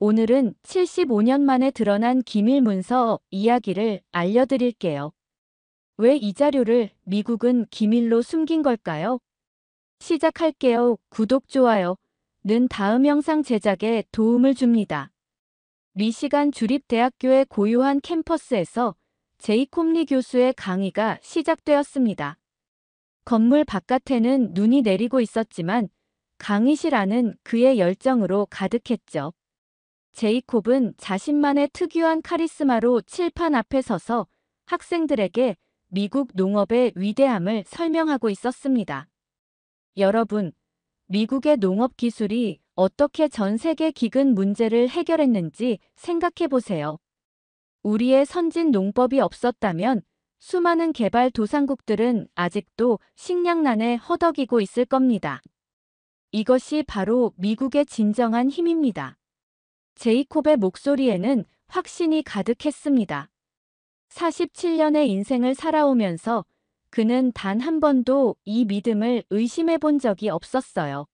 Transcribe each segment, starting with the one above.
오늘은 75년 만에 드러난 기밀 문서 이야기를 알려드릴게요. 왜 이 자료를 미국은 기밀로 숨긴 걸까요? 시작할게요. 구독, 좋아요는 다음 영상 제작에 도움을 줍니다. 미시간 주립대학교의 고요한 캠퍼스에서 제이콥 리 교수의 강의가 시작되었습니다. 건물 바깥에는 눈이 내리고 있었지만 강의실 안은 그의 열정으로 가득했죠. 제이콥은 자신만의 특유한 카리스마로 칠판 앞에 서서 학생들에게 미국 농업의 위대함을 설명하고 있었습니다. 여러분, 미국의 농업 기술이 어떻게 전 세계 기근 문제를 해결했는지 생각해 보세요. 우리의 선진 농법이 없었다면 수많은 개발도상국들은 아직도 식량난에 허덕이고 있을 겁니다. 이것이 바로 미국의 진정한 힘입니다. 제이콥의 목소리에는 확신이 가득했습니다. 47년의 인생을 살아오면서 그는 단 한 번도 이 믿음을 의심해 본 적이 없었어요.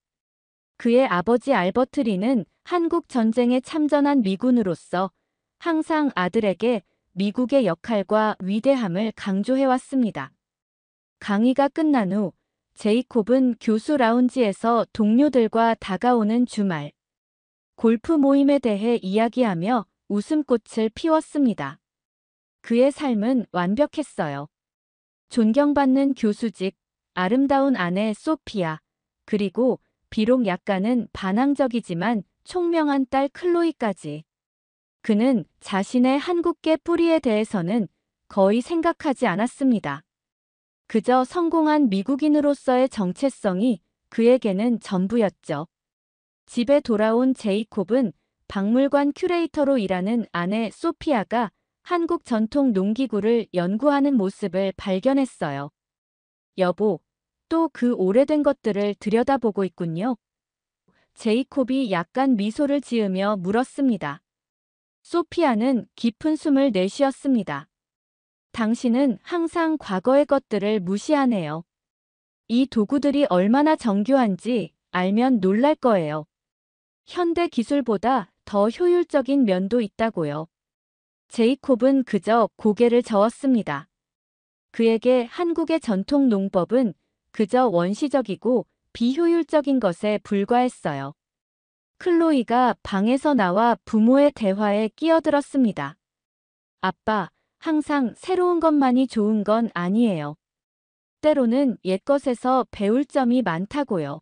그의 아버지 알버트 리는 한국 전쟁에 참전한 미군으로서 항상 아들에게 미국의 역할과 위대함을 강조해왔습니다. 강의가 끝난 후 제이콥은 교수 라운지에서 동료들과 다가오는 주말, 골프 모임에 대해 이야기하며 웃음꽃을 피웠습니다. 그의 삶은 완벽했어요. 존경받는 교수직, 아름다운 아내 소피아, 그리고 비록 약간은 반항적이지만 총명한 딸 클로이까지. 그는 자신의 한국계 뿌리에 대해서는 거의 생각하지 않았습니다. 그저 성공한 미국인으로서의 정체성이 그에게는 전부였죠. 집에 돌아온 제이콥은 박물관 큐레이터로 일하는 아내 소피아가 한국 전통 농기구를 연구하는 모습을 발견했어요. 여보, 또 그 오래된 것들을 들여다보고 있군요. 제이콥이 약간 미소를 지으며 물었습니다. 소피아는 깊은 숨을 내쉬었습니다. 당신은 항상 과거의 것들을 무시하네요. 이 도구들이 얼마나 정교한지 알면 놀랄 거예요. 현대 기술보다 더 효율적인 면도 있다고요. 제이콥은 그저 고개를 저었습니다. 그에게 한국의 전통 농법은 그저 원시적이고 비효율적인 것에 불과했어요. 클로이가 방에서 나와 부모의 대화에 끼어들었습니다. 아빠, 항상 새로운 것만이 좋은 건 아니에요. 때로는 옛것에서 배울 점이 많다고요.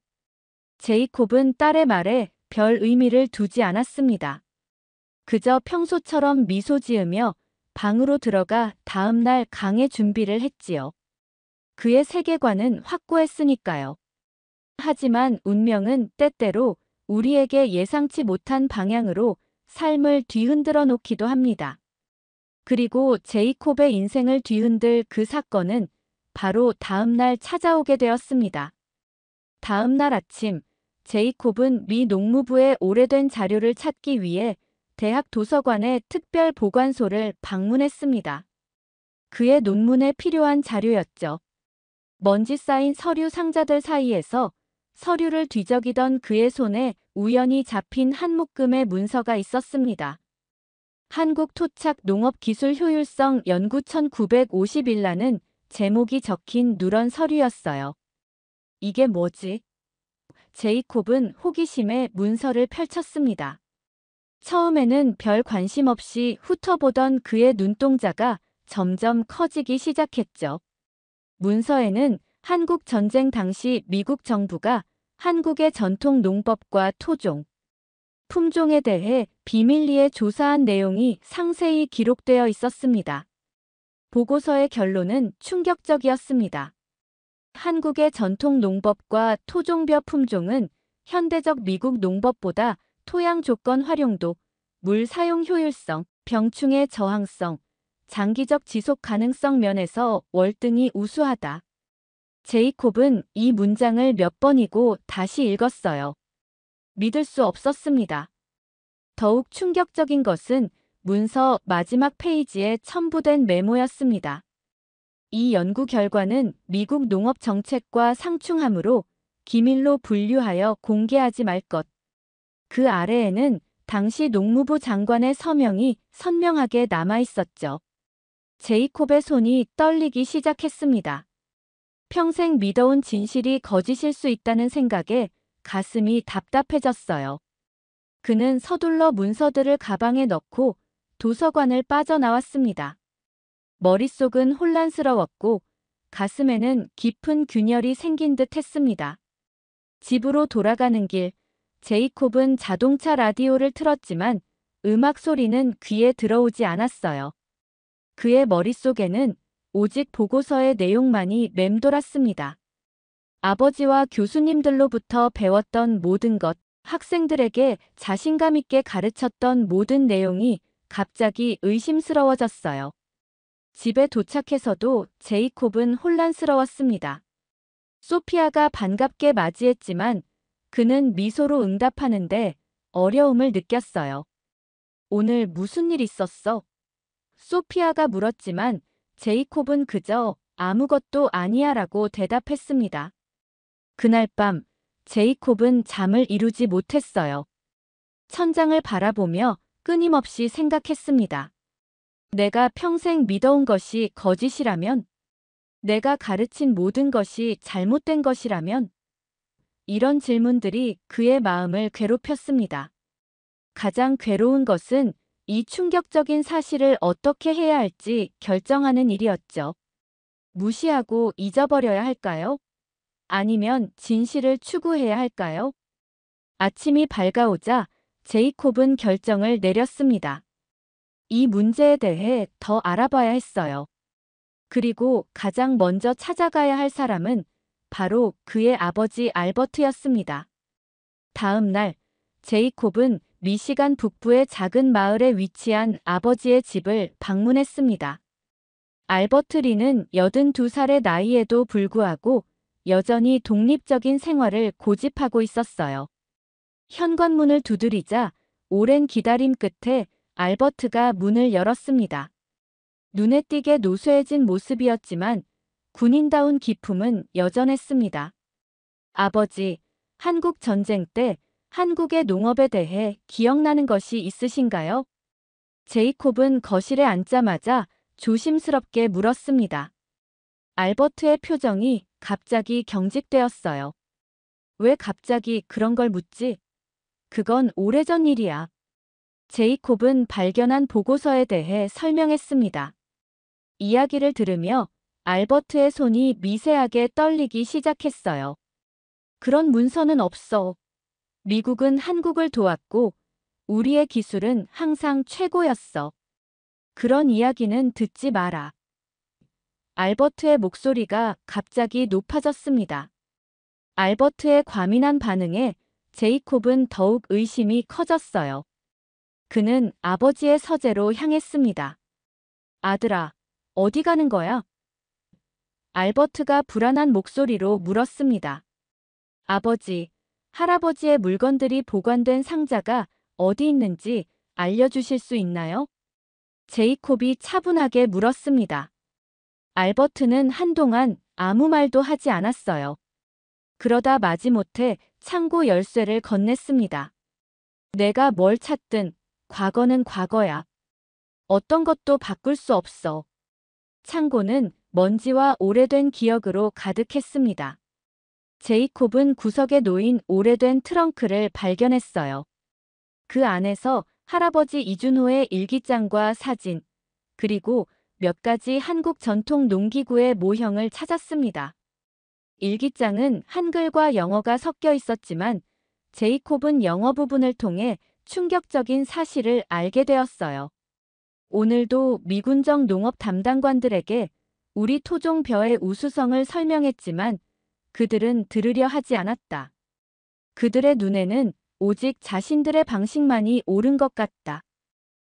제이콥은 딸의 말에 별 의미를 두지 않았습니다. 그저 평소처럼 미소 지으며 방으로 들어가 다음 날 강의 준비를 했지요. 그의 세계관은 확고했으니까요. 하지만 운명은 때때로 우리에게 예상치 못한 방향으로 삶을 뒤흔들어 놓기도 합니다. 그리고 제이콥의 인생을 뒤흔들 그 사건은 바로 다음 날 찾아오게 되었습니다. 다음 날 아침, 제이콥은 미 농무부의 오래된 자료를 찾기 위해 대학 도서관의 특별 보관소를 방문했습니다. 그의 논문에 필요한 자료였죠. 먼지 쌓인 서류 상자들 사이에서 서류를 뒤적이던 그의 손에 우연히 잡힌 한 묶음의 문서가 있었습니다. 한국 토착 농업 기술 효율성 연구 1951라는 제목이 적힌 누런 서류였어요. 이게 뭐지? 제이콥은 호기심에 문서를 펼쳤습니다. 처음에는 별 관심 없이 훑어보던 그의 눈동자가 점점 커지기 시작했죠. 문서에는 한국 전쟁 당시 미국 정부가 한국의 전통 농법과 토종, 품종에 대해 비밀리에 조사한 내용이 상세히 기록되어 있었습니다. 보고서의 결론은 충격적이었습니다. 한국의 전통 농법과 토종벼 품종은 현대적 미국 농법보다 토양 조건 활용도, 물 사용 효율성, 병충해 저항성, 장기적 지속 가능성 면에서 월등히 우수하다. 제이콥은 이 문장을 몇 번이고 다시 읽었어요. 믿을 수 없었습니다. 더욱 충격적인 것은 문서 마지막 페이지에 첨부된 메모였습니다. 이 연구 결과는 미국 농업 정책과 상충하므로 기밀로 분류하여 공개하지 말 것. 그 아래에는 당시 농무부 장관의 서명이 선명하게 남아 있었죠. 제이콥의 손이 떨리기 시작했습니다. 평생 믿어온 진실이 거짓일 수 있다는 생각에 가슴이 답답해졌어요. 그는 서둘러 문서들을 가방에 넣고 도서관을 빠져나왔습니다. 머릿속은 혼란스러웠고 가슴에는 깊은 균열이 생긴 듯 했습니다. 집으로 돌아가는 길, 제이콥은 자동차 라디오를 틀었지만 음악 소리는 귀에 들어오지 않았어요. 그의 머릿속에는 오직 보고서의 내용만이 맴돌았습니다. 아버지와 교수님들로부터 배웠던 모든 것, 학생들에게 자신감 있게 가르쳤던 모든 내용이 갑자기 의심스러워졌어요. 집에 도착해서도 제이콥은 혼란스러웠습니다. 소피아가 반갑게 맞이했지만 그는 미소로 응답하는데 어려움을 느꼈어요. 오늘 무슨 일 있었어? 소피아가 물었지만 제이콥은 그저 아무것도 아니야라고 대답했습니다. 그날 밤 제이콥은 잠을 이루지 못했어요. 천장을 바라보며 끊임없이 생각했습니다. 내가 평생 믿어온 것이 거짓이라면? 내가 가르친 모든 것이 잘못된 것이라면? 이런 질문들이 그의 마음을 괴롭혔습니다. 가장 괴로운 것은 이 충격적인 사실을 어떻게 해야 할지 결정하는 일이었죠. 무시하고 잊어버려야 할까요? 아니면 진실을 추구해야 할까요? 아침이 밝아오자 제이콥은 결정을 내렸습니다. 이 문제에 대해 더 알아봐야 했어요. 그리고 가장 먼저 찾아가야 할 사람은 바로 그의 아버지 알버트였습니다. 다음 날, 제이콥은 미시간 북부의 작은 마을에 위치한 아버지의 집을 방문했습니다. 알버트 리는 82살의 나이에도 불구하고 여전히 독립적인 생활을 고집하고 있었어요. 현관문을 두드리자 오랜 기다림 끝에 알버트가 문을 열었습니다. 눈에 띄게 노쇠해진 모습이었지만 군인다운 기품은 여전했습니다. 아버지, 한국 전쟁 때 한국의 농업에 대해 기억나는 것이 있으신가요? 제이콥은 거실에 앉자마자 조심스럽게 물었습니다. 알버트의 표정이 갑자기 경직되었어요. 왜 갑자기 그런 걸 묻지? 그건 오래전 일이야. 제이콥은 발견한 보고서에 대해 설명했습니다. 이야기를 들으며 알버트의 손이 미세하게 떨리기 시작했어요. 그런 문서는 없어. 미국은 한국을 도왔고 우리의 기술은 항상 최고였어. 그런 이야기는 듣지 마라. 알버트의 목소리가 갑자기 높아졌습니다. 알버트의 과민한 반응에 제이콥은 더욱 의심이 커졌어요. 그는 아버지의 서재로 향했습니다. 아들아, 어디 가는 거야? 알버트가 불안한 목소리로 물었습니다. 아버지, 할아버지의 물건들이 보관된 상자가 어디 있는지 알려주실 수 있나요? 제이콥이 차분하게 물었습니다. 알버트는 한동안 아무 말도 하지 않았어요. 그러다 마지못해 창고 열쇠를 건넸습니다. 내가 뭘 찾든 과거는 과거야. 어떤 것도 바꿀 수 없어. 창고는 먼지와 오래된 기억으로 가득했습니다. 제이콥은 구석에 놓인 오래된 트렁크를 발견했어요. 그 안에서 할아버지 이준호의 일기장과 사진, 그리고 몇 가지 한국 전통 농기구의 모형을 찾았습니다. 일기장은 한글과 영어가 섞여 있었지만 제이콥은 영어 부분을 통해 충격적인 사실을 알게 되었어요. 오늘도 미군정 농업 담당관들에게 우리 토종 벼의 우수성을 설명했지만 그들은 들으려 하지 않았다. 그들의 눈에는 오직 자신들의 방식만이 옳은 것 같다.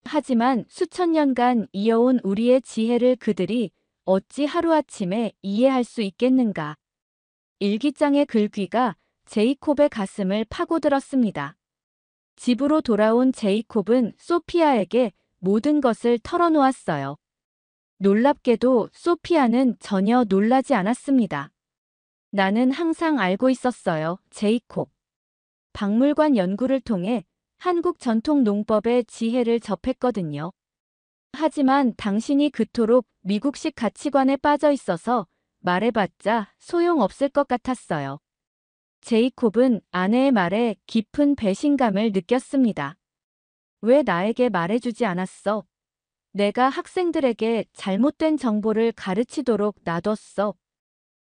하지만 수천 년간 이어온 우리의 지혜를 그들이 어찌 하루아침에 이해할 수 있겠는가. 일기장의 글귀가 제이콥의 가슴을 파고들었습니다. 집으로 돌아온 제이콥은 소피아에게 모든 것을 털어놓았어요. 놀랍게도 소피아는 전혀 놀라지 않았습니다. 나는 항상 알고 있었어요, 제이콥. 박물관 연구를 통해 한국 전통 농법의 지혜를 접했거든요. 하지만 당신이 그토록 미국식 가치관에 빠져 있어서 말해봤자 소용없을 것 같았어요. 제이콥은 아내의 말에 깊은 배신감을 느꼈습니다. 왜 나에게 말해주지 않았어? 내가 학생들에게 잘못된 정보를 가르치도록 놔뒀어.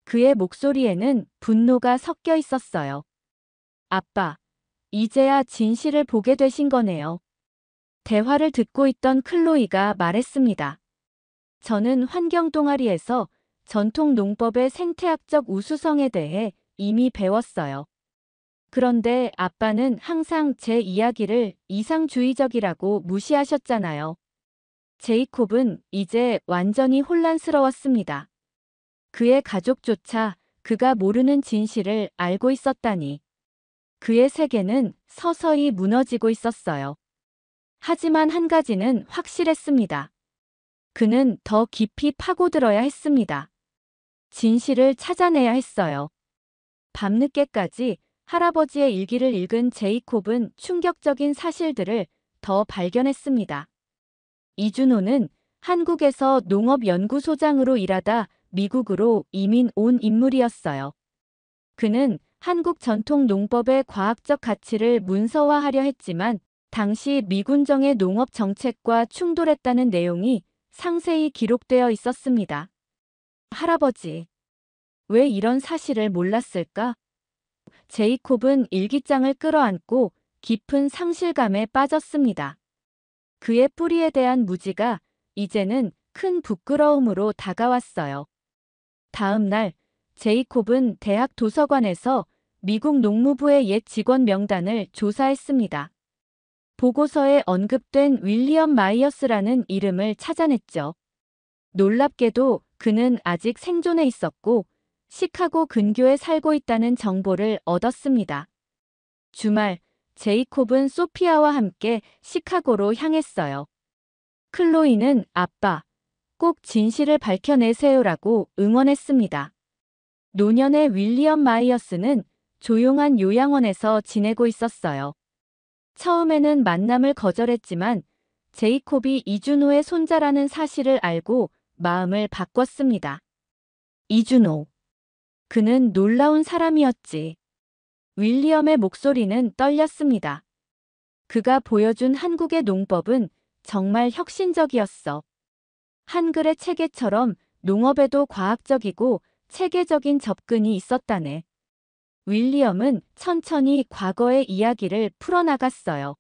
그의 목소리에는 분노가 섞여 있었어요. 아빠, 이제야 진실을 보게 되신 거네요. 대화를 듣고 있던 클로이가 말했습니다. 저는 환경 동아리에서 전통 농법의 생태학적 우수성에 대해 이미 배웠어요. 그런데 아빠는 항상 제 이야기를 이상주의적이라고 무시하셨잖아요. 제이콥은 이제 완전히 혼란스러웠습니다. 그의 가족조차 그가 모르는 진실을 알고 있었다니. 그의 세계는 서서히 무너지고 있었어요. 하지만 한 가지는 확실했습니다. 그는 더 깊이 파고들어야 했습니다. 진실을 찾아내야 했어요. 밤늦게까지 할아버지의 일기를 읽은 제이콥은 충격적인 사실들을 더 발견했습니다. 이준호는 한국에서 농업연구소장으로 일하다 미국으로 이민 온 인물이었어요. 그는 한국 전통 농법의 과학적 가치를 문서화하려 했지만 당시 미군정의 농업 정책과 충돌했다는 내용이 상세히 기록되어 있었습니다. 할아버지, 왜 이런 사실을 몰랐을까? 제이콥은 일기장을 끌어안고 깊은 상실감에 빠졌습니다. 그의 뿌리에 대한 무지가 이제는 큰 부끄러움으로 다가왔어요. 다음 날, 제이콥은 대학 도서관에서 미국 농무부의 옛 직원 명단을 조사했습니다. 보고서에 언급된 윌리엄 마이어스라는 이름을 찾아냈죠. 놀랍게도 그는 아직 생존해 있었고 시카고 근교에 살고 있다는 정보를 얻었습니다. 주말, 제이콥은 소피아와 함께 시카고로 향했어요. 클로이는 아빠, 꼭 진실을 밝혀내세요라고 응원했습니다. 노년의 윌리엄 마이어스는 조용한 요양원에서 지내고 있었어요. 처음에는 만남을 거절했지만 제이콥이 이준호의 손자라는 사실을 알고 마음을 바꿨습니다. 이준호. 그는 놀라운 사람이었지. 윌리엄의 목소리는 떨렸습니다. 그가 보여준 한국의 농법은 정말 혁신적이었어. 한글의 체계처럼 농업에도 과학적이고 체계적인 접근이 있었다네. 윌리엄은 천천히 과거의 이야기를 풀어나갔어요.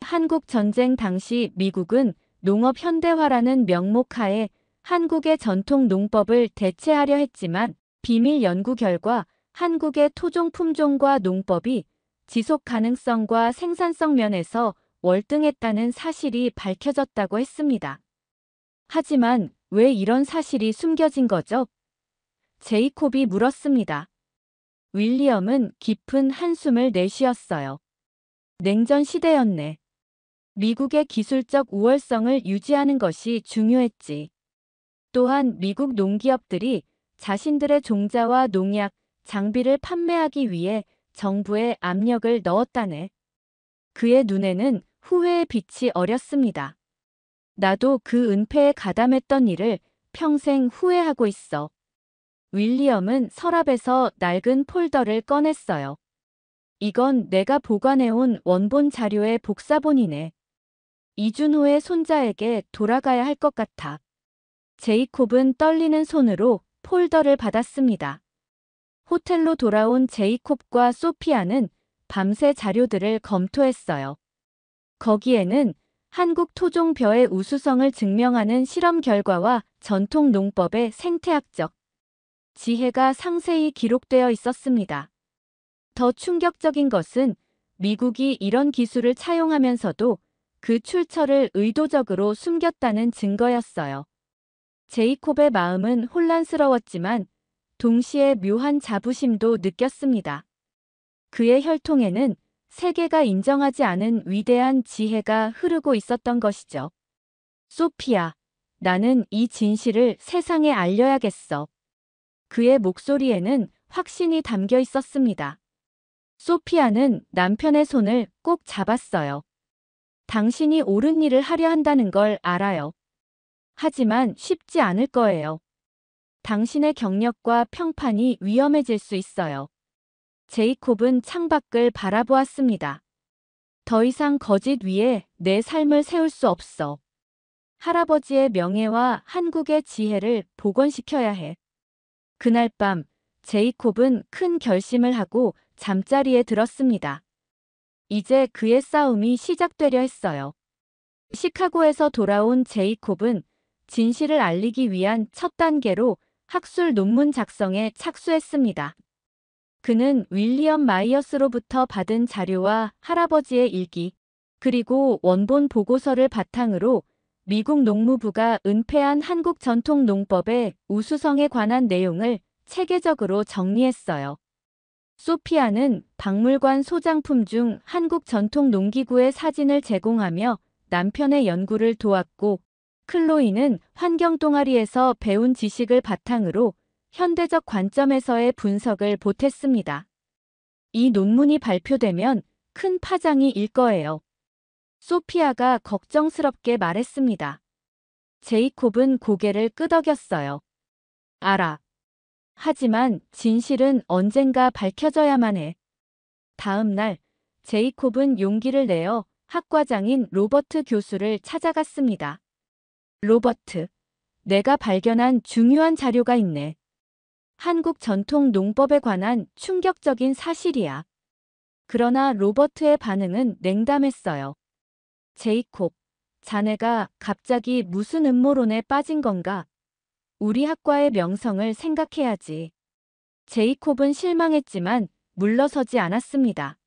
한국 전쟁 당시 미국은 농업 현대화라는 명목하에 한국의 전통 농법을 대체하려 했지만 비밀 연구 결과 한국의 토종 품종과 농법이 지속 가능성과 생산성 면에서 월등했다는 사실이 밝혀졌다고 했습니다. 하지만 왜 이런 사실이 숨겨진 거죠? 제이콥이 물었습니다. 윌리엄은 깊은 한숨을 내쉬었어요. 냉전 시대였네. 미국의 기술적 우월성을 유지하는 것이 중요했지. 또한 미국 농기업들이 자신들의 종자와 농약, 장비를 판매하기 위해 정부에 압력을 넣었다네. 그의 눈에는 후회의 빛이 어렸습니다. 나도 그 은폐에 가담했던 일을 평생 후회하고 있어. 윌리엄은 서랍에서 낡은 폴더를 꺼냈어요. 이건 내가 보관해온 원본 자료의 복사본이네. 이준호의 손자에게 돌아가야 할 것 같아. 제이콥은 떨리는 손으로 폴더를 받았습니다. 호텔로 돌아온 제이콥과 소피아는 밤새 자료들을 검토했어요. 거기에는 한국 토종벼의 우수성을 증명하는 실험 결과와 전통 농법의 생태학적 지혜가 상세히 기록되어 있었습니다. 더 충격적인 것은 미국이 이런 기술을 차용하면서도 그 출처를 의도적으로 숨겼다는 증거였어요. 제이콥의 마음은 혼란스러웠지만 동시에 묘한 자부심도 느꼈습니다. 그의 혈통에는 세계가 인정하지 않은 위대한 지혜가 흐르고 있었던 것이죠. 소피아, 나는 이 진실을 세상에 알려야겠어. 그의 목소리에는 확신이 담겨 있었습니다. 소피아는 남편의 손을 꼭 잡았어요. 당신이 옳은 일을 하려 한다는 걸 알아요. 하지만 쉽지 않을 거예요. 당신의 경력과 평판이 위험해질 수 있어요. 제이콥은 창밖을 바라보았습니다. 더 이상 거짓 위에 내 삶을 세울 수 없어. 할아버지의 명예와 한국의 지혜를 복원시켜야 해. 그날 밤, 제이콥은 큰 결심을 하고 잠자리에 들었습니다. 이제 그의 싸움이 시작되려 했어요. 시카고에서 돌아온 제이콥은 진실을 알리기 위한 첫 단계로 학술 논문 작성에 착수했습니다. 그는 윌리엄 마이어스로부터 받은 자료와 할아버지의 일기, 그리고 원본 보고서를 바탕으로 미국 농무부가 은폐한 한국 전통 농법의 우수성에 관한 내용을 체계적으로 정리했어요. 소피아는 박물관 소장품 중 한국 전통 농기구의 사진을 제공하며 남편의 연구를 도왔고, 클로이는 환경 동아리에서 배운 지식을 바탕으로 현대적 관점에서의 분석을 보탰습니다. 이 논문이 발표되면 큰 파장이 일 거예요. 소피아가 걱정스럽게 말했습니다. 제이콥은 고개를 끄덕였어요. 알아. 하지만 진실은 언젠가 밝혀져야만 해. 다음 날, 제이콥은 용기를 내어 학과장인 로버트 교수를 찾아갔습니다. 로버트, 내가 발견한 중요한 자료가 있네. 한국 전통 농법에 관한 충격적인 사실이야. 그러나 로버트의 반응은 냉담했어요. 제이콥, 자네가 갑자기 무슨 음모론에 빠진 건가? 우리 학과의 명성을 생각해야지. 제이콥은 실망했지만 물러서지 않았습니다.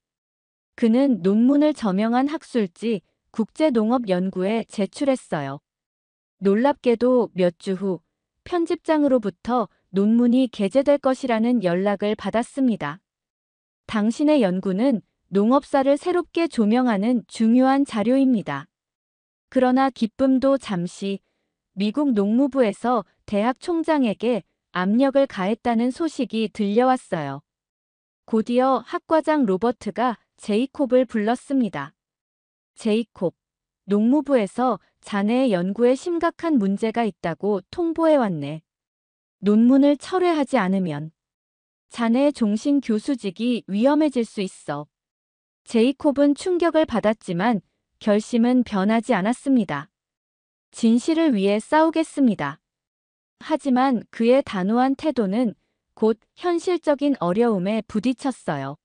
그는 논문을 저명한 학술지 국제농업연구에 제출했어요. 놀랍게도 몇 주 후 편집장으로부터 논문이 게재될 것이라는 연락을 받았습니다. 당신의 연구는 농업사를 새롭게 조명하는 중요한 자료입니다. 그러나 기쁨도 잠시 미국 농무부에서 대학 총장에게 압력을 가했다는 소식이 들려왔어요. 곧이어 학과장 로버트가 제이콥을 불렀습니다. 제이콥, 농무부에서 자네의 연구에 심각한 문제가 있다고 통보해왔네. 논문을 철회하지 않으면 자네의 종신 교수직이 위험해질 수 있어. 제이콥은 충격을 받았지만 결심은 변하지 않았습니다. 진실을 위해 싸우겠습니다. 하지만 그의 단호한 태도는 곧 현실적인 어려움에 부딪혔어요.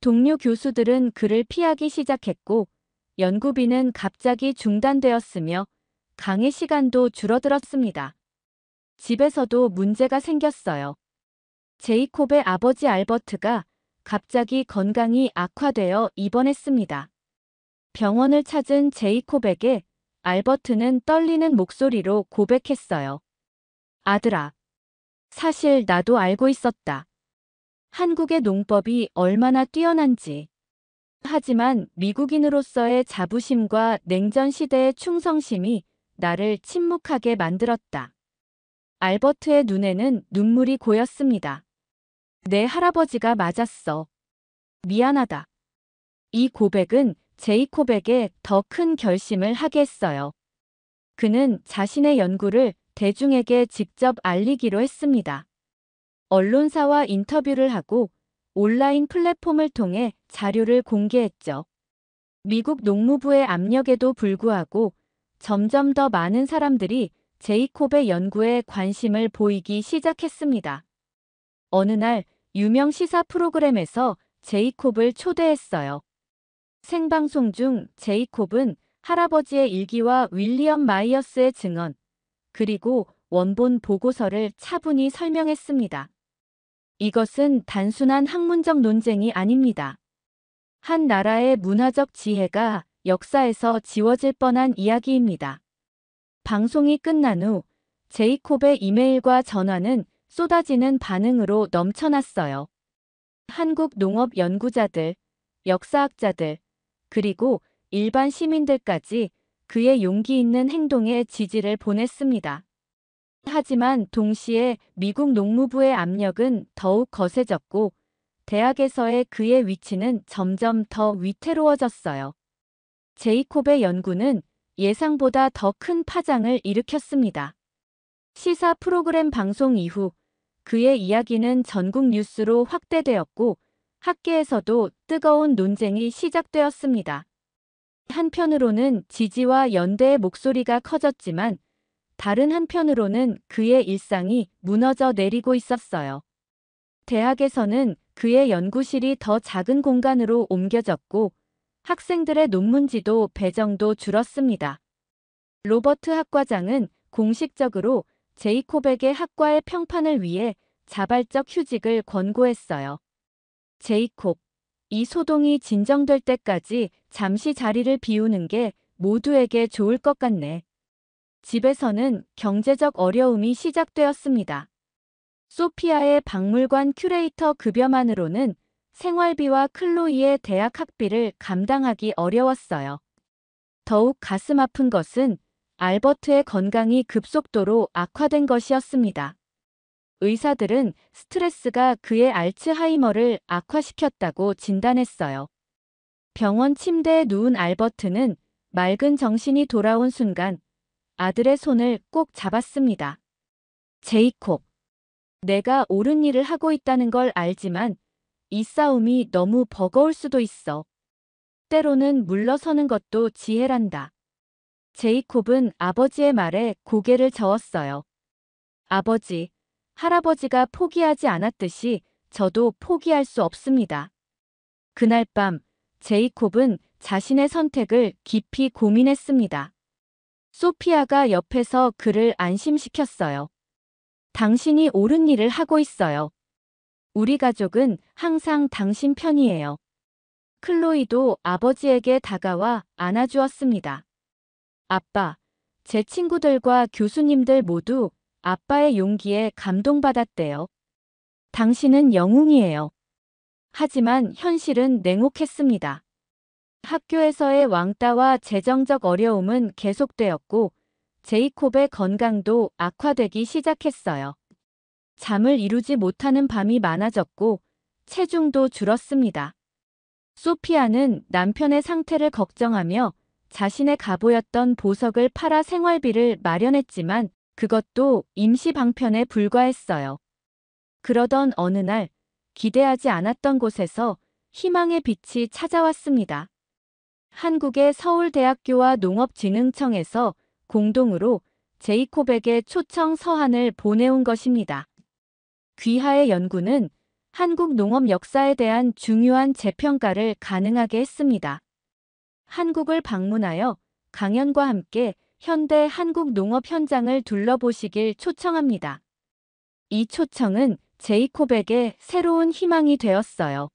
동료 교수들은 그를 피하기 시작했고, 연구비는 갑자기 중단되었으며 강의 시간도 줄어들었습니다. 집에서도 문제가 생겼어요. 제이콥의 아버지 알버트가 갑자기 건강이 악화되어 입원했습니다. 병원을 찾은 제이콥에게 알버트는 떨리는 목소리로 고백했어요. 아들아, 사실 나도 알고 있었다. 한국의 농법이 얼마나 뛰어난지. 하지만 미국인으로서의 자부심과 냉전 시대의 충성심이 나를 침묵하게 만들었다. 알버트의 눈에는 눈물이 고였습니다. 내 할아버지가 맞았어. 미안하다. 이 고백은 제이콥에게 더 큰 결심을 하게 했어요. 그는 자신의 연구를 대중에게 직접 알리기로 했습니다. 언론사와 인터뷰를 하고 온라인 플랫폼을 통해 자료를 공개했죠. 미국 농무부의 압력에도 불구하고 점점 더 많은 사람들이 제이콥의 연구에 관심을 보이기 시작했습니다. 어느 날 유명 시사 프로그램에서 제이콥을 초대했어요. 생방송 중 제이콥은 할아버지의 일기와 윌리엄 마이어스의 증언, 그리고 원본 보고서를 차분히 설명했습니다. 이것은 단순한 학문적 논쟁이 아닙니다. 한 나라의 문화적 지혜가 역사에서 지워질 뻔한 이야기입니다. 방송이 끝난 후 제이콥의 이메일과 전화는 쏟아지는 반응으로 넘쳐났어요. 한국 농업 연구자들, 역사학자들, 그리고 일반 시민들까지 그의 용기 있는 행동에 지지를 보냈습니다. 하지만 동시에 미국 농무부의 압력은 더욱 거세졌고 대학에서의 그의 위치는 점점 더 위태로워졌어요. 제이콥의 연구는 예상보다 더 큰 파장을 일으켰습니다. 시사 프로그램 방송 이후 그의 이야기는 전국 뉴스로 확대되었고 학계에서도 뜨거운 논쟁이 시작되었습니다. 한편으로는 지지와 연대의 목소리가 커졌지만 다른 한편으로는 그의 일상이 무너져 내리고 있었어요. 대학에서는 그의 연구실이 더 작은 공간으로 옮겨졌고 학생들의 논문지도 배정도 줄었습니다. 로버트 학과장은 공식적으로 제이콥에게 학과의 평판을 위해 자발적 휴직을 권고했어요. 제이콥, 이 소동이 진정될 때까지 잠시 자리를 비우는 게 모두에게 좋을 것 같네. 집에서는 경제적 어려움이 시작되었습니다. 소피아의 박물관 큐레이터 급여만으로는 생활비와 클로이의 대학 학비를 감당하기 어려웠어요. 더욱 가슴 아픈 것은 알버트의 건강이 급속도로 악화된 것이었습니다. 의사들은 스트레스가 그의 알츠하이머를 악화시켰다고 진단했어요. 병원 침대에 누운 알버트는 맑은 정신이 돌아온 순간 아들의 손을 꼭 잡았습니다. 제이콥, 내가 옳은 일을 하고 있다는 걸 알지만 이 싸움이 너무 버거울 수도 있어. 때로는 물러서는 것도 지혜란다. 제이콥은 아버지의 말에 고개를 저었어요. 아버지, 할아버지가 포기하지 않았듯이 저도 포기할 수 없습니다. 그날 밤, 제이콥은 자신의 선택을 깊이 고민했습니다. 소피아가 옆에서 그를 안심시켰어요. 당신이 옳은 일을 하고 있어요. 우리 가족은 항상 당신 편이에요. 클로이도 아버지에게 다가와 안아주었습니다. 아빠, 제 친구들과 교수님들 모두 아빠의 용기에 감동받았대요. 당신은 영웅이에요. 하지만 현실은 냉혹했습니다. 학교에서의 왕따와 재정적 어려움은 계속되었고 제이콥의 건강도 악화되기 시작했어요. 잠을 이루지 못하는 밤이 많아졌고 체중도 줄었습니다. 소피아는 남편의 상태를 걱정하며 자신의 가보였던 보석을 팔아 생활비를 마련했지만 그것도 임시 방편에 불과했어요. 그러던 어느 날 기대하지 않았던 곳에서 희망의 빛이 찾아왔습니다. 한국의 서울대학교와 농업진흥청에서 공동으로 제이콥에게 초청 서한을 보내온 것입니다. 귀하의 연구는 한국 농업 역사에 대한 중요한 재평가를 가능하게 했습니다. 한국을 방문하여 강연과 함께 현대 한국 농업 현장을 둘러보시길 초청합니다. 이 초청은 제이콥에게 새로운 희망이 되었어요.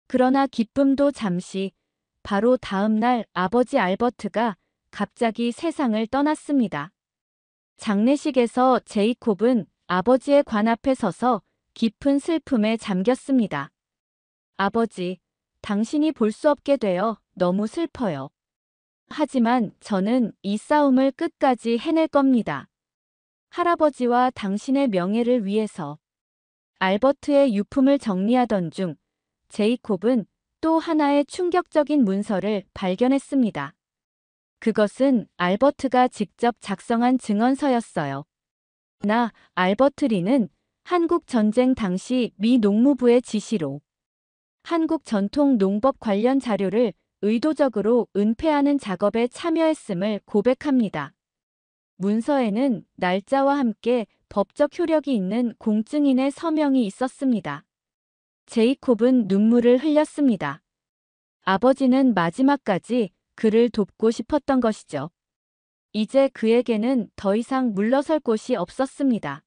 그러나 기쁨도 잠시, 바로 다음 날 아버지 알버트가 갑자기 세상을 떠났습니다. 장례식에서 제이콥은 아버지의 관 앞에 서서 깊은 슬픔에 잠겼습니다. 아버지, 당신이 볼 수 없게 되어 너무 슬퍼요. 하지만 저는 이 싸움을 끝까지 해낼 겁니다. 할아버지와 당신의 명예를 위해서. 알버트의 유품을 정리하던 중 제이콥은 또 하나의 충격적인 문서를 발견했습니다. 그것은 알버트가 직접 작성한 증언서였어요. 나, 알버트 리는 한국 전쟁 당시 미 농무부의 지시로 한국 전통 농법 관련 자료를 의도적으로 은폐하는 작업에 참여했음을 고백합니다. 문서에는 날짜와 함께 법적 효력이 있는 공증인의 서명이 있었습니다. 제이콥은 눈물을 흘렸습니다. 아버지는 마지막까지 그를 돕고 싶었던 것이죠. 이제 그에게는 더 이상 물러설 곳이 없었습니다.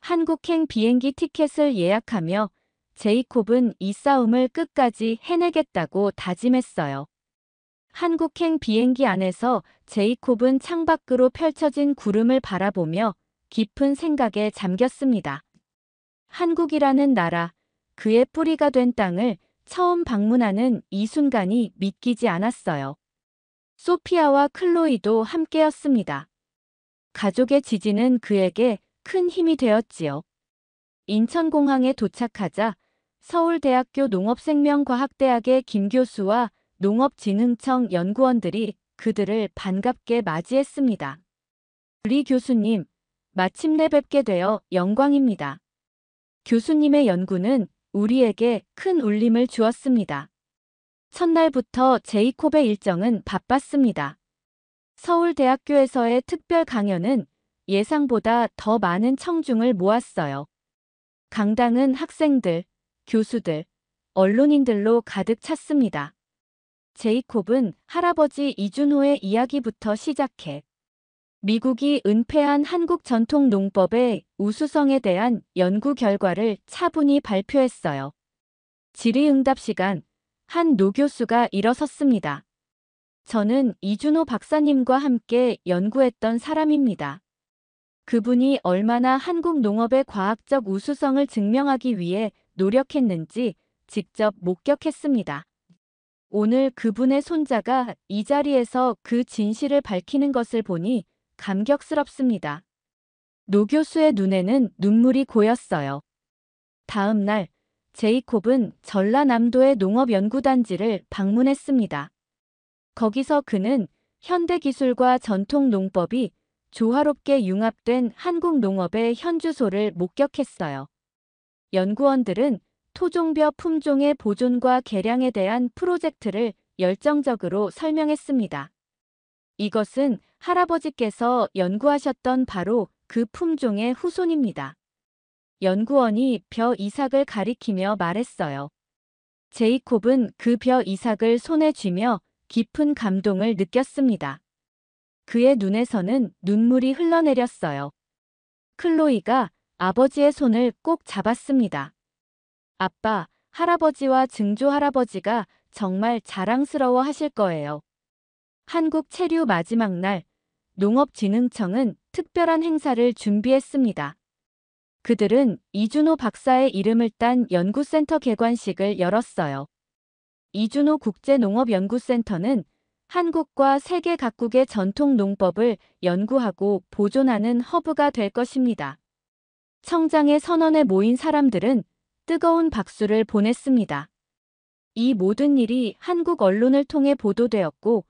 한국행 비행기 티켓을 예약하며 제이콥은 이 싸움을 끝까지 해내겠다고 다짐했어요. 한국행 비행기 안에서 제이콥은 창밖으로 펼쳐진 구름을 바라보며 깊은 생각에 잠겼습니다. 한국이라는 나라, 그의 뿌리가 된 땅을 처음 방문하는 이 순간이 믿기지 않았어요. 소피아와 클로이도 함께였습니다. 가족의 지지는 그에게 큰 힘이 되었지요. 인천공항에 도착하자 서울대학교 농업생명과학대학의 김 교수와 농업진흥청 연구원들이 그들을 반갑게 맞이했습니다. 리 교수님, 마침내 뵙게 되어 영광입니다. 교수님의 연구는 우리에게 큰 울림을 주었습니다. 첫날부터 제이콥의 일정은 바빴습니다. 서울대학교에서의 특별 강연은 예상보다 더 많은 청중을 모았어요. 강당은 학생들, 교수들, 언론인들로 가득 찼습니다. 제이콥은 할아버지 이준호의 이야기부터 시작해 미국이 은폐한 한국 전통 농법의 우수성에 대한 연구 결과를 차분히 발표했어요. 질의응답 시간, 한 노교수가 일어섰습니다. 저는 이준호 박사님과 함께 연구했던 사람입니다. 그분이 얼마나 한국 농업의 과학적 우수성을 증명하기 위해 노력했는지 직접 목격했습니다. 오늘 그분의 손자가 이 자리에서 그 진실을 밝히는 것을 보니 감격스럽습니다. 노 교수의 눈에는 눈물이 고였어요. 다음 날, 제이콥은 전라남도의 농업연구단지를 방문했습니다. 거기서 그는 현대기술과 전통 농법이 조화롭게 융합된 한국 농업의 현주소를 목격했어요. 연구원들은 토종벼 품종의 보존과 개량에 대한 프로젝트를 열정적으로 설명했습니다. 이것은 할아버지께서 연구하셨던 바로 그 품종의 후손입니다. 연구원이 벼 이삭을 가리키며 말했어요. 제이콥은 그 벼 이삭을 손에 쥐며 깊은 감동을 느꼈습니다. 그의 눈에서는 눈물이 흘러내렸어요. 클로이가 아버지의 손을 꼭 잡았습니다. 아빠, 할아버지와 증조할아버지가 정말 자랑스러워 하실 거예요. 한국 체류 마지막 날, 농업진흥청은 특별한 행사를 준비했습니다. 그들은 이준호 박사의 이름을 딴 연구센터 개관식을 열었어요. 이준호 국제농업연구센터는 한국과 세계 각국의 전통 농법을 연구하고 보존하는 허브가 될 것입니다. 청장의 선언에 모인 사람들은 뜨거운 박수를 보냈습니다. 이 모든 일이 한국 언론을 통해 보도되었고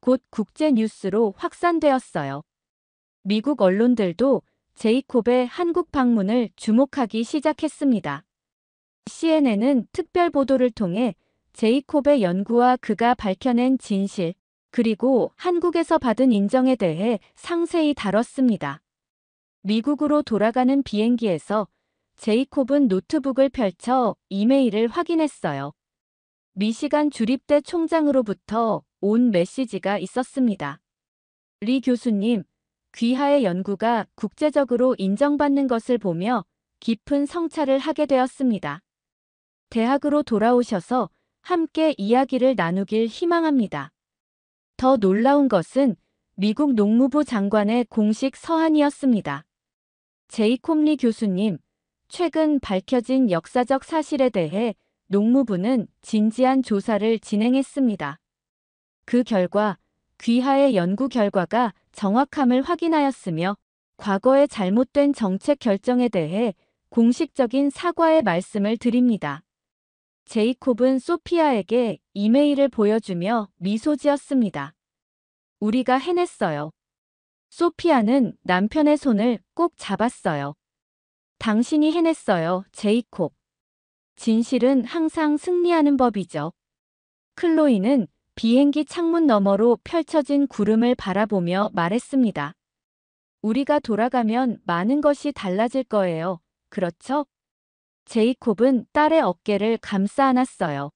곧 국제 뉴스로 확산되었어요. 미국 언론들도 제이콥의 한국 방문을 주목하기 시작했습니다. CNN은 특별 보도를 통해 제이콥의 연구와 그가 밝혀낸 진실, 그리고 한국에서 받은 인정에 대해 상세히 다뤘습니다. 미국으로 돌아가는 비행기에서 제이콥은 노트북을 펼쳐 이메일을 확인했어요. 미시간 주립대 총장으로부터 온 메시지가 있었습니다. 리 교수님, 귀하의 연구가 국제적으로 인정받는 것을 보며 깊은 성찰을 하게 되었습니다. 대학으로 돌아오셔서 함께 이야기를 나누길 희망합니다. 더 놀라운 것은 미국 농무부 장관의 공식 서한이었습니다. 제이콥 리 교수님, 최근 밝혀진 역사적 사실에 대해 농무부는 진지한 조사를 진행했습니다. 그 결과 귀하의 연구 결과가 정확함을 확인하였으며 과거의 잘못된 정책 결정에 대해 공식적인 사과의 말씀을 드립니다. 제이콥은 소피아에게 이메일을 보여주며 미소 지었습니다. 우리가 해냈어요. 소피아는 남편의 손을 꼭 잡았어요. 당신이 해냈어요, 제이콥. 진실은 항상 승리하는 법이죠. 클로이는 비행기 창문 너머로 펼쳐진 구름을 바라보며 말했습니다. 우리가 돌아가면 많은 것이 달라질 거예요. 그렇죠? 제이콥은 딸의 어깨를 감싸 안았어요.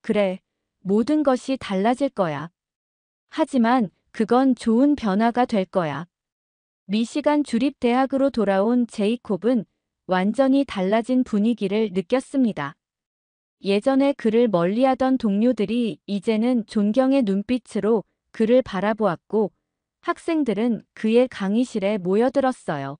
그래, 모든 것이 달라질 거야. 하지만 그건 좋은 변화가 될 거야. 미시간 주립대학으로 돌아온 제이콥은 완전히 달라진 분위기를 느꼈습니다. 예전에 그를 멀리하던 동료들이 이제는 존경의 눈빛으로 그를 바라보았고 학생들은 그의 강의실에 모여들었어요.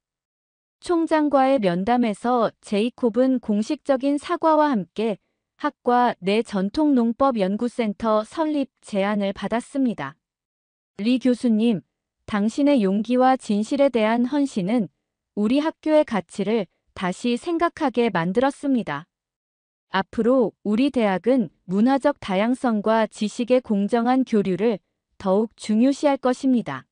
총장과의 면담에서 제이콥은 공식적인 사과와 함께 학과 내 전통농법연구센터 설립 제안을 받았습니다. 리 교수님, 당신의 용기와 진실에 대한 헌신은 우리 학교의 가치를 다시 생각하게 만들었습니다. 앞으로 우리 대학은 문화적 다양성과 지식의 공정한 교류를 더욱 중요시할 것입니다.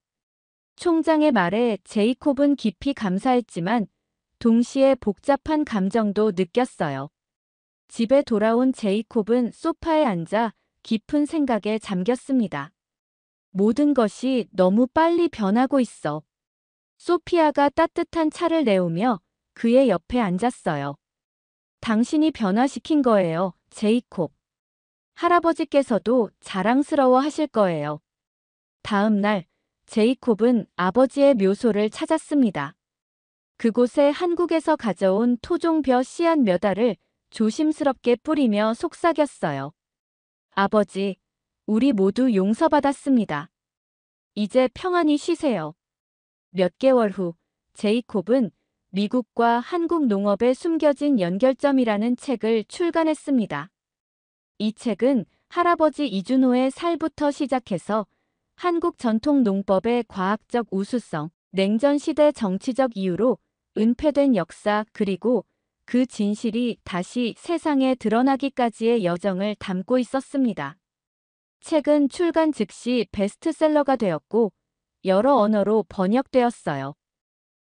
총장의 말에 제이콥은 깊이 감사했지만 동시에 복잡한 감정도 느꼈어요. 집에 돌아온 제이콥은 소파에 앉아 깊은 생각에 잠겼습니다. 모든 것이 너무 빨리 변하고 있어. 소피아가 따뜻한 차를 내오며 그의 옆에 앉았어요. 당신이 변화시킨 거예요, 제이콥. 할아버지께서도 자랑스러워 하실 거예요. 다음 날, 제이콥은 아버지의 묘소를 찾았습니다. 그곳에 한국에서 가져온 토종벼 씨앗 몇 알을 조심스럽게 뿌리며 속삭였어요. 아버지, 우리 모두 용서받았습니다. 이제 평안히 쉬세요. 몇 개월 후, 제이콥은 미국과 한국 농업의 숨겨진 연결점이라는 책을 출간했습니다. 이 책은 할아버지 이준호의 살부터 시작해서 한국 전통 농법의 과학적 우수성, 냉전 시대 정치적 이유로 은폐된 역사 그리고 그 진실이 다시 세상에 드러나기까지의 여정을 담고 있었습니다. 책은 출간 즉시 베스트셀러가 되었고 여러 언어로 번역되었어요.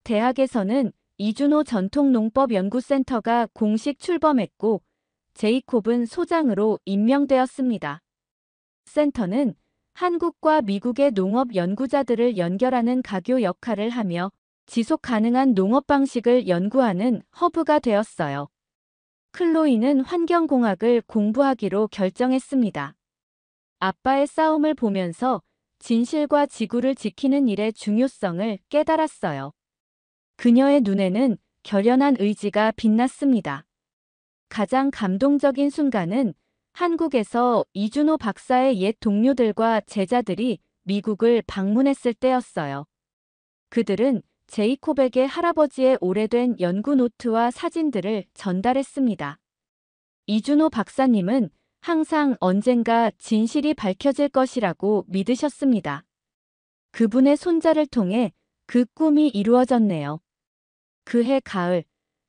대학에서는 이준호 전통농법연구센터가 공식 출범했고 제이콥은 소장으로 임명되었습니다. 센터는 한국과 미국의 농업 연구자들을 연결하는 가교 역할을 하며 지속 가능한 농업 방식을 연구하는 허브가 되었어요. 클로이는 환경공학을 공부하기로 결정했습니다. 아빠의 싸움을 보면서 진실과 지구를 지키는 일의 중요성을 깨달았어요. 그녀의 눈에는 결연한 의지가 빛났습니다. 가장 감동적인 순간은 한국에서 이준호 박사의 옛 동료들과 제자들이 미국을 방문했을 때였어요. 그들은 제이콥에게 할아버지의 오래된 연구 노트와 사진들을 전달했습니다. 이준호 박사님은 항상 언젠가 진실이 밝혀질 것이라고 믿으셨습니다. 그분의 손자를 통해 그 꿈이 이루어졌네요. 그해 가을,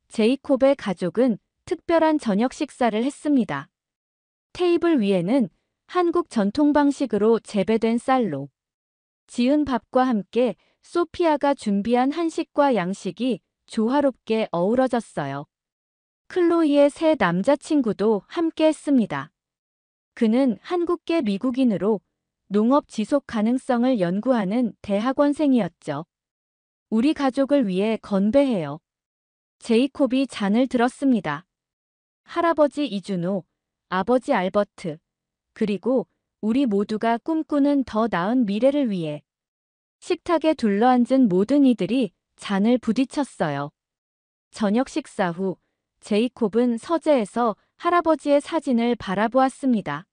제이콥의 가족은 특별한 저녁 식사를 했습니다. 테이블 위에는 한국 전통 방식으로 재배된 쌀로 지은 밥과 함께 소피아가 준비한 한식과 양식이 조화롭게 어우러졌어요. 클로이의 새 남자친구도 함께 했습니다. 그는 한국계 미국인으로 농업 지속 가능성을 연구하는 대학원생이었죠. 우리 가족을 위해 건배해요. 제이콥이 잔을 들었습니다. 할아버지 이준호, 아버지 알버트, 그리고 우리 모두가 꿈꾸는 더 나은 미래를 위해. 식탁에 둘러앉은 모든 이들이 잔을 부딪혔어요. 저녁 식사 후 제이콥은 서재에서 할아버지의 사진을 바라보았습니다.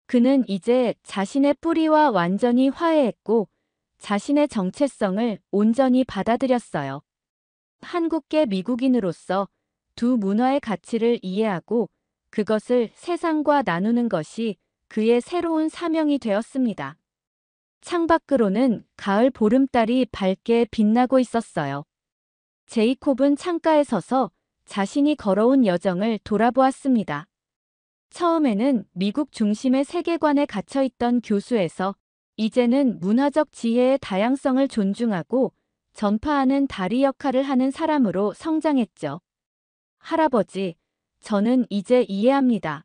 그는 이제 자신의 뿌리와 완전히 화해했고 자신의 정체성을 온전히 받아들였어요. 한국계 미국인으로서 두 문화의 가치를 이해하고 그것을 세상과 나누는 것이 그의 새로운 사명이 되었습니다. 창밖으로는 가을 보름달이 밝게 빛나고 있었어요. 제이콥은 창가에 서서 자신이 걸어온 여정을 돌아보았습니다. 처음에는 미국 중심의 세계관에 갇혀있던 교수에서 이제는 문화적 지혜의 다양성을 존중하고 전파하는 다리 역할을 하는 사람으로 성장했죠. 할아버지, 저는 이제 이해합니다.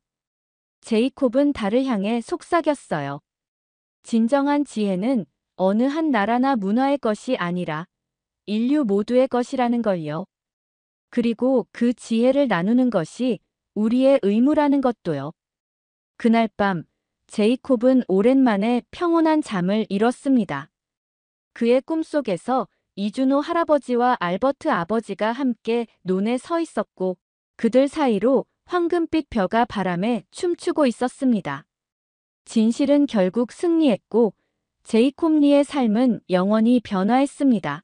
제이콥은 달을 향해 속삭였어요. 진정한 지혜는 어느 한 나라나 문화의 것이 아니라 인류 모두의 것이라는 걸요. 그리고 그 지혜를 나누는 것이 우리의 의무라는 것도요. 그날 밤, 제이콥은 오랜만에 평온한 잠을 이뤘습니다. 그의 꿈속에서 이준호 할아버지와 알버트 아버지가 함께 논에 서 있었고 그들 사이로 황금빛 벼가 바람에 춤추고 있었습니다. 진실은 결국 승리했고 제이콥 리의 삶은 영원히 변화했습니다.